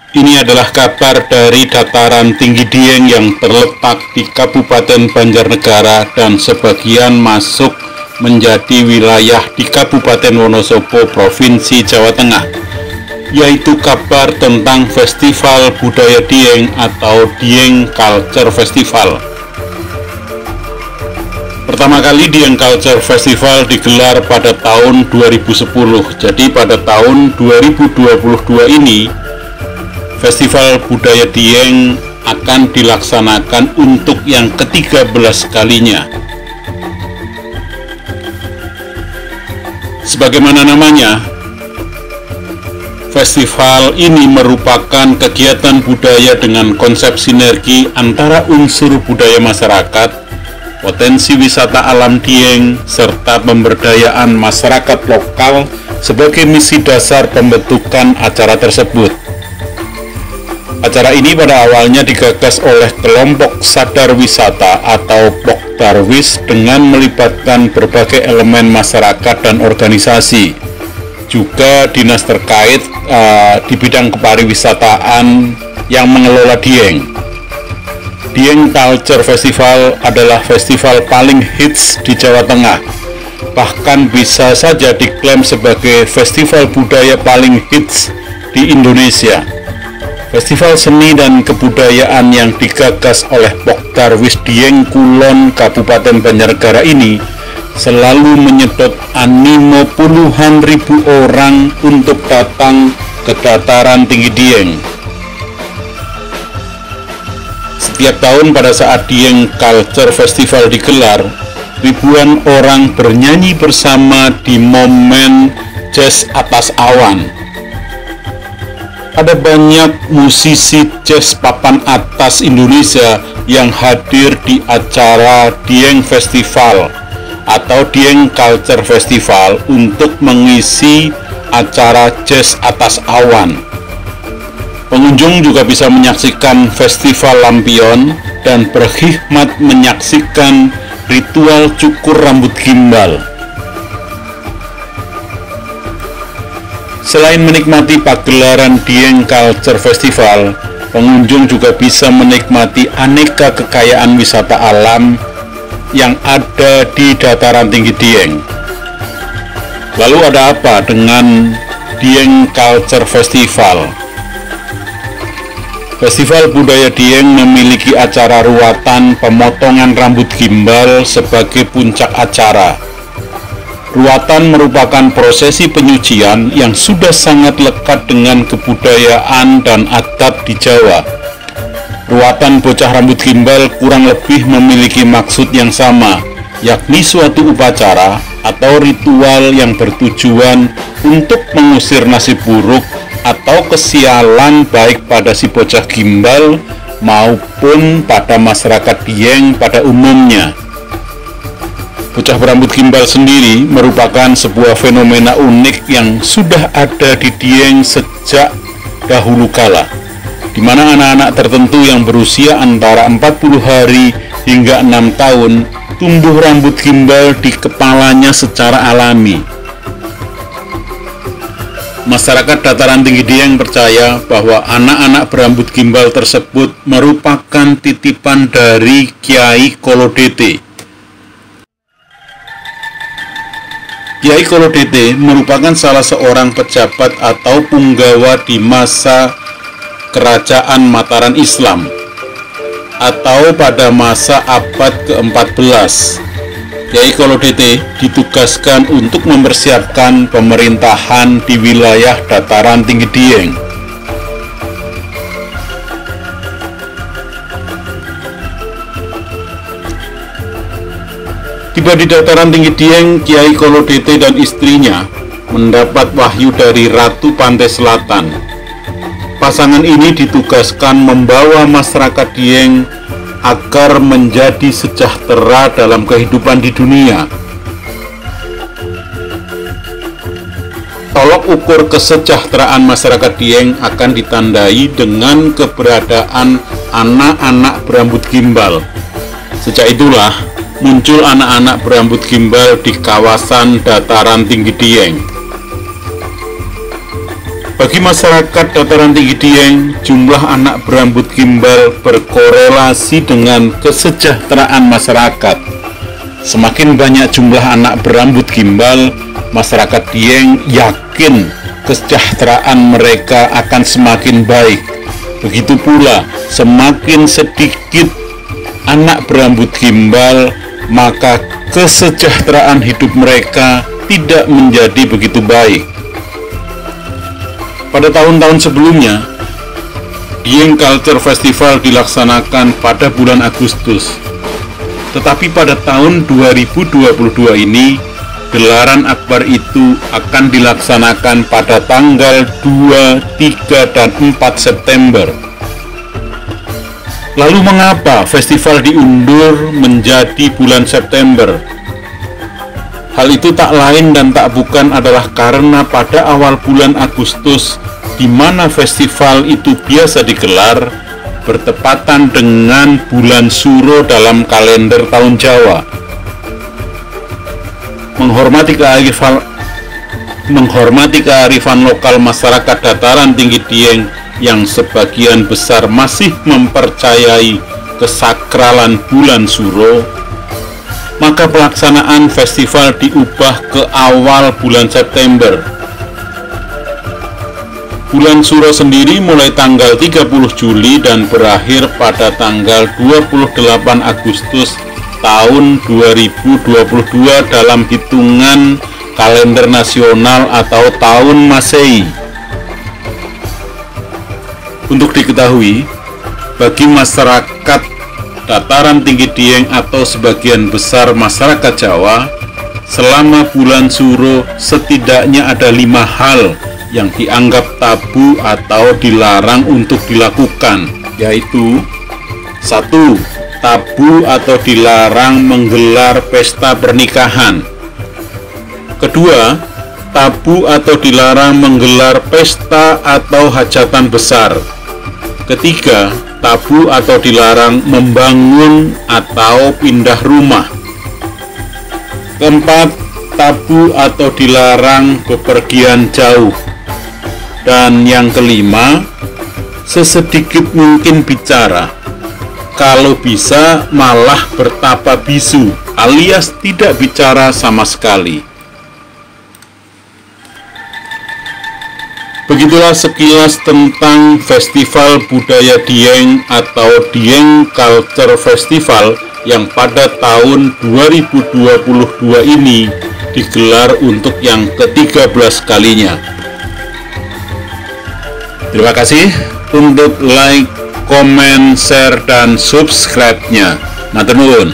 Ini adalah kabar dari dataran tinggi Dieng yang terletak di Kabupaten Banjarnegara dan sebagian masuk menjadi wilayah di Kabupaten Wonosobo, Provinsi Jawa Tengah, yaitu kabar tentang Festival Budaya Dieng atau Dieng Culture Festival. Pertama kali Dieng Culture Festival digelar pada tahun 2010. Jadi pada tahun 2022 ini Festival Budaya Dieng akan dilaksanakan untuk yang ke-13 kalinya. Sebagaimana namanya, festival ini merupakan kegiatan budaya dengan konsep sinergi antara unsur budaya masyarakat, potensi wisata alam Dieng, serta pemberdayaan masyarakat lokal sebagai misi dasar pembentukan acara tersebut. Acara ini pada awalnya digagas oleh kelompok Sadar Wisata atau Pokdarwis dengan melibatkan berbagai elemen masyarakat dan organisasi, juga dinas terkait di bidang kepariwisataan yang mengelola Dieng. Dieng Culture Festival adalah festival paling hits di Jawa Tengah, bahkan bisa saja diklaim sebagai festival budaya paling hits di Indonesia. Festival seni dan kebudayaan yang digagas oleh Pokdarwis Dieng Kulon Kabupaten Banjarnegara ini selalu menyedot animo puluhan ribu orang untuk datang ke dataran tinggi Dieng. Setiap tahun pada saat Dieng Culture Festival digelar, ribuan orang bernyanyi bersama di momen jazz atas awan. Ada banyak musisi jazz papan atas Indonesia yang hadir di acara Dieng Festival atau Dieng Culture Festival untuk mengisi acara jazz atas awan. Pengunjung juga bisa menyaksikan festival lampion dan berkhidmat menyaksikan ritual cukur rambut gimbal. Selain menikmati pagelaran Dieng Culture Festival, pengunjung juga bisa menikmati aneka kekayaan wisata alam yang ada di dataran tinggi Dieng. Lalu ada apa dengan Dieng Culture Festival? Festival Budaya Dieng memiliki acara ruatan pemotongan rambut gimbal sebagai puncak acara. Ruatan merupakan prosesi penyucian yang sudah sangat lekat dengan kebudayaan dan adat di Jawa. Ruatan bocah rambut gimbal kurang lebih memiliki maksud yang sama, yakni suatu upacara atau ritual yang bertujuan untuk mengusir nasib buruk atau kesialan baik pada si bocah gimbal maupun pada masyarakat Dieng pada umumnya. Bocah berambut gimbal sendiri merupakan sebuah fenomena unik yang sudah ada di Dieng sejak dahulu kala, di mana anak-anak tertentu yang berusia antara 40 hari hingga 6 tahun tumbuh rambut gimbal di kepalanya secara alami. Masyarakat dataran tinggi Dieng percaya bahwa anak-anak berambut gimbal tersebut merupakan titipan dari Kyai Kolodete. Kyai Kolodete merupakan salah seorang pejabat atau punggawa di masa Kerajaan Mataram Islam atau pada masa abad ke-14. Kyai Kolodete ditugaskan untuk mempersiapkan pemerintahan di wilayah dataran tinggi Dieng. Tiba di dataran tinggi Dieng, Kyai Kolodete dan istrinya mendapat wahyu dari Ratu Pantai Selatan. Pasangan ini ditugaskan membawa masyarakat Dieng agar menjadi sejahtera dalam kehidupan di dunia. Tolok ukur kesejahteraan masyarakat Dieng akan ditandai dengan keberadaan anak-anak berambut gimbal. Sejak itulah muncul anak-anak berambut gimbal di kawasan dataran tinggi Dieng. Bagi masyarakat dataran tinggi Dieng, jumlah anak berambut gimbal berkorelasi dengan kesejahteraan masyarakat. Semakin banyak jumlah anak berambut gimbal, masyarakat Dieng yakin kesejahteraan mereka akan semakin baik. Begitu pula, semakin sedikit anak berambut gimbal, maka kesejahteraan hidup mereka tidak menjadi begitu baik. Pada tahun-tahun sebelumnya, Dieng Culture Festival dilaksanakan pada bulan Agustus. Tetapi pada tahun 2022 ini, gelaran akbar itu akan dilaksanakan pada tanggal 2, 3, dan 4 September. Lalu mengapa festival diundur menjadi bulan September? Hal itu tak lain dan tak bukan adalah karena pada awal bulan Agustus, di mana festival itu biasa digelar, bertepatan dengan bulan Suro dalam kalender tahun Jawa. Menghormati kearifan lokal masyarakat dataran tinggi Dieng yang sebagian besar masih mempercayai kesakralan bulan Suro, maka pelaksanaan festival diubah ke awal bulan September. Bulan Suro sendiri mulai tanggal 30 Juli dan berakhir pada tanggal 28 Agustus tahun 2022 dalam hitungan kalender nasional atau tahun Masehi. Untuk diketahui, bagi masyarakat dataran tinggi Dieng atau sebagian besar masyarakat Jawa, selama bulan Suro setidaknya ada 5 hal yang dianggap tabu atau dilarang untuk dilakukan, yaitu 1. Tabu atau dilarang menggelar pesta pernikahan. 2. Tabu atau dilarang menggelar pesta atau hajatan besar. 3. Tabu atau dilarang membangun atau pindah rumah. 4. Tabu atau dilarang bepergian jauh. Dan yang kelima, sesedikit mungkin bicara. Kalau bisa malah bertapa bisu, alias tidak bicara sama sekali. Begitulah sekilas tentang Festival Budaya Dieng atau Dieng Culture Festival yang pada tahun 2022 ini digelar untuk yang ke-13 kalinya. Terima kasih untuk like, komen, share, dan subscribe-nya. Matur nuwun.